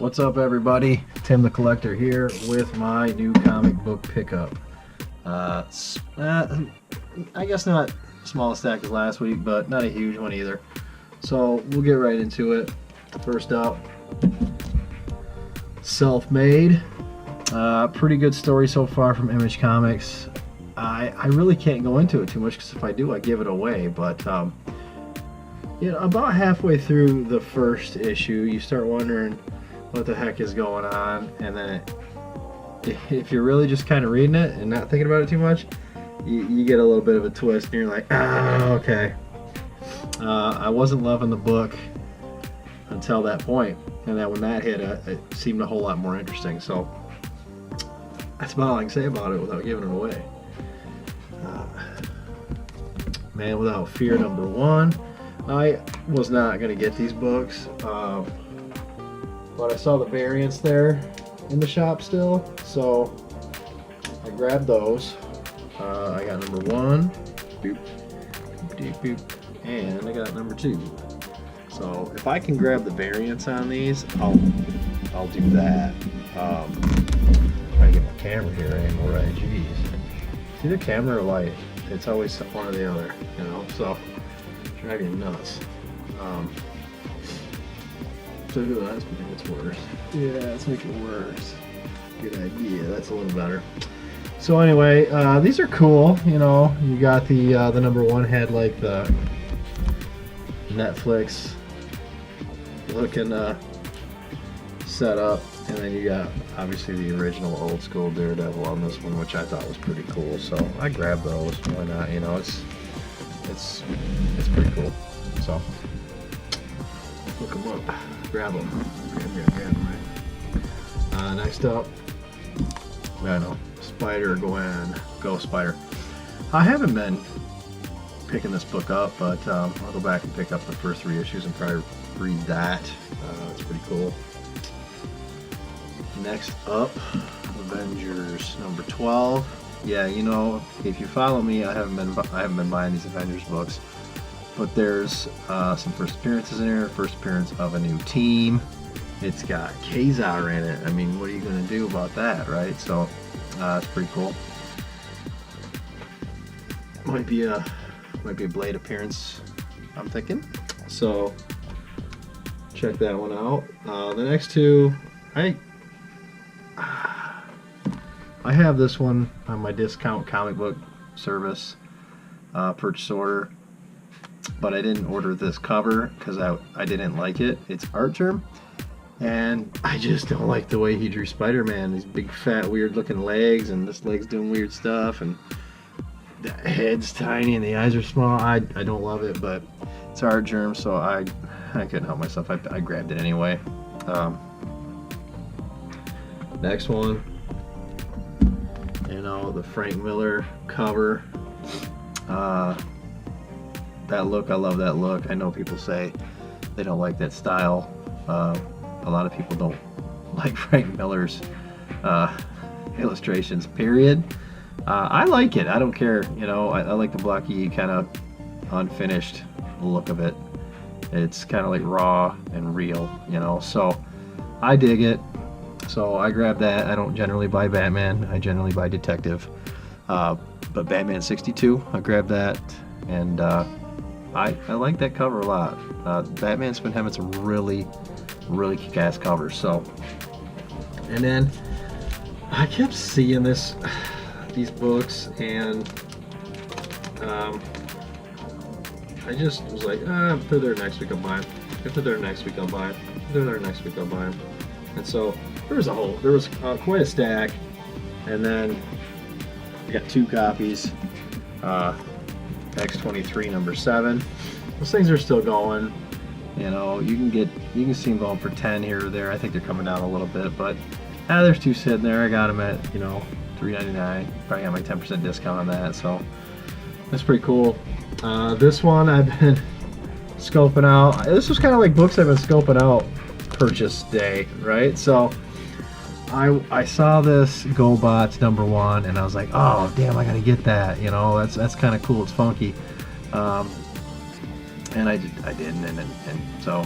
What's up, everybody? Tim the Collector here with my new comic book pickup. I guess not small stack as last week, but not a huge one either. So we'll get right into it. First up, Self-Made. Pretty good story so far from Image Comics. I really can't go into it too much because if I do, I give it away. But you know, about halfway through the first issue, you start wondering what the heck is going on, and then if you're really just kind of reading it and not thinking about it too much, you get a little bit of a twist, and you're like, okay. I wasn't loving the book until that point, and then when that hit, it seemed a whole lot more interesting. So that's about all I can say about it without giving it away. Man Without Fear #1. I was not going to get these books, but I saw the variants there in the shop still, so I grabbed those. I got #1, boop, boop, boop, and I got #2. So if I can grab the variants on these, I'll do that. Trying to get my camera here anymore, right? Jeez. It's either camera or light. It's always one or the other, you know. So driving you nuts. So let's make it worse. Yeah, let's make it worse. Good idea. That's a little better. So anyway, these are cool. You know, you got the #1 had like the Netflix looking setup, and then you got obviously the original old school Daredevil on this one, which I thought was pretty cool. So I grabbed those. Why not? You know, it's pretty cool. So look them up, grab them, grab them. Right. Next up, I know, Spider-Gwen, Go Spider. I haven't been picking this book up, but I'll go back and pick up the first 3 issues and probably read that. It's pretty cool. Next up, Avengers #12. Yeah, you know, if you follow me, I haven't been buying these Avengers books, but there's some first appearances in here. First appearance of a new team. It's got Kazar in it. I mean, what are you gonna do about that, right? So it's pretty cool. Might be a Blade appearance, I'm thinking. So check that one out. The next 2, I have this one on my discount comic book service purchase order, but I didn't order this cover because I didn't like it. It's Archer, and I just don't like the way he drew Spider-Man. These big fat weird looking legs, and this leg's doing weird stuff, and the head's tiny and the eyes are small. I don't love it, but it's Art Germ, so I couldn't help myself. I grabbed it anyway. Next one, you know, the Frank Miller cover. That look, I love that look. I know people say they don't like that style. A lot of people don't like Frank Miller's illustrations, period. I like it. I don't care. You know, I like the blocky, kind of unfinished look of it. It's kind of like raw and real, you know, so I dig it. So I grabbed that. I don't generally buy Batman. I generally buy Detective. But Batman 62, I grabbed that, and I like that cover a lot. Batman Spin having some really kick-ass covers. So, and then I kept seeing these books, and I just was like, if they're there next week, I'll buy them. If they're there next week, I'll buy them. If they're there next week, I'll buy them. And so there was quite a stack, and then I got 2 copies. X-23 #7. Those things are still going. You know, you can see them going for 10 here or there. I think they're coming down a little bit, but there's 2 sitting there. I got them at, you know, $3.99. Probably got my 10% discount on that, so that's pretty cool. This one I've been scoping out. This was kind of like books I've been scoping out purchase day, right? So I saw this GoBots #1, and I was like, oh damn, I gotta get that. You know, that's kind of cool. It's funky, and I didn't, and so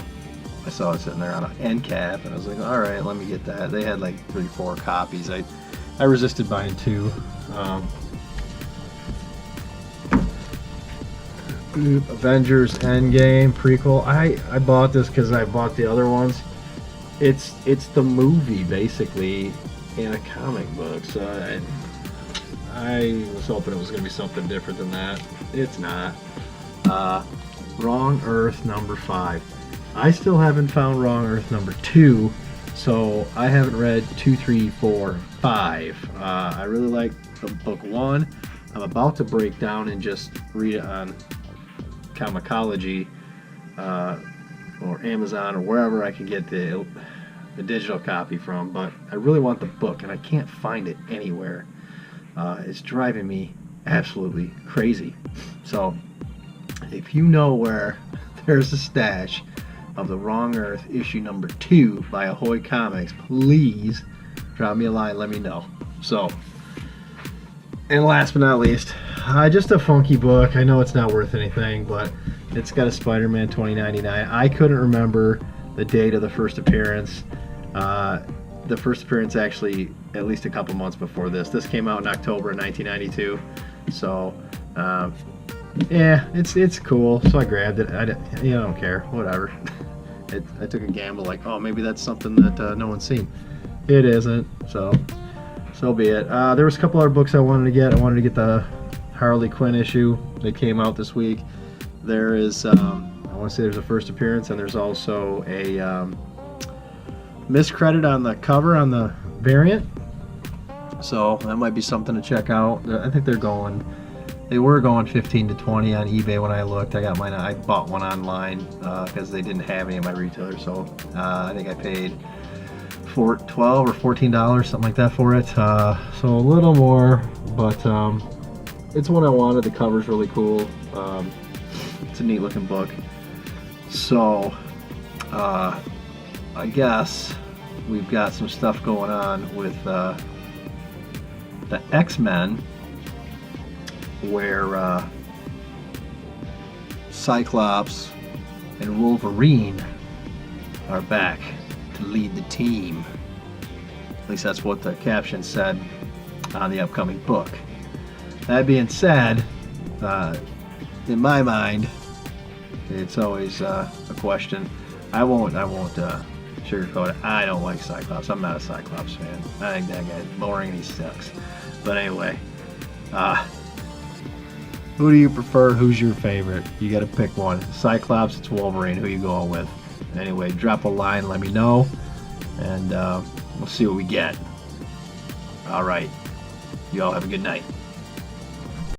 I saw it sitting there on an end cap, and I was like, all right, let me get that. They had like 3-4 copies. I resisted buying 2. Avengers Endgame prequel. I bought this because I bought the other ones. It's the movie basically in a comic book, so I was hoping it was going to be something different than that. It's not. Wrong Earth number 5. I still haven't found Wrong Earth number 2, so I haven't read 2, 3, 4, 5. I really like the book 1. I'm about to break down and just read it on Comixology or Amazon or wherever I can get the digital copy from, but I really want the book and I can't find it anywhere. It's driving me absolutely crazy. So if you know where there's a stash of the Wrong Earth issue number 2 by Ahoy Comics, please drop me a line, let me know. So, and last but not least, just a funky book. I know it's not worth anything, but it's got a Spider-Man 2099. I couldn't remember the date of the first appearance. The first appearance actually at least a couple months before this. This came out in October of 1992. So, yeah, it's cool. So I grabbed it. I don't care. Whatever. I took a gamble, like, oh, maybe that's something that no one's seen. It isn't. So be it. There was a couple other books I wanted to get. I wanted to get the Harley Quinn issue that came out this week. There is, I want to say there's a first appearance, and there's also a miscredit on the cover on the variant. So that might be something to check out. I think they were going 15 to 20 on eBay when I looked. I got mine. I bought one online because they didn't have any of my retailers. So I think I paid $12 or $14, something like that for it. So a little more, but it's one I wanted. The cover's really cool. It's a neat looking book. So I guess we've got some stuff going on with the X-Men, where Cyclops and Wolverine are back to lead the team. At least that's what the caption said on the upcoming book. That being said, in my mind, it's always a question. I won't sugarcoat it. I don't like Cyclops. I'm not a Cyclops fan. I think that guy's boring and he sucks. But anyway, who do you prefer? Who's your favorite? You got to pick one. Cyclops, it's Wolverine. Who you going with? Anyway, drop a line, let me know, and we'll see what we get. All right. You all have a good night.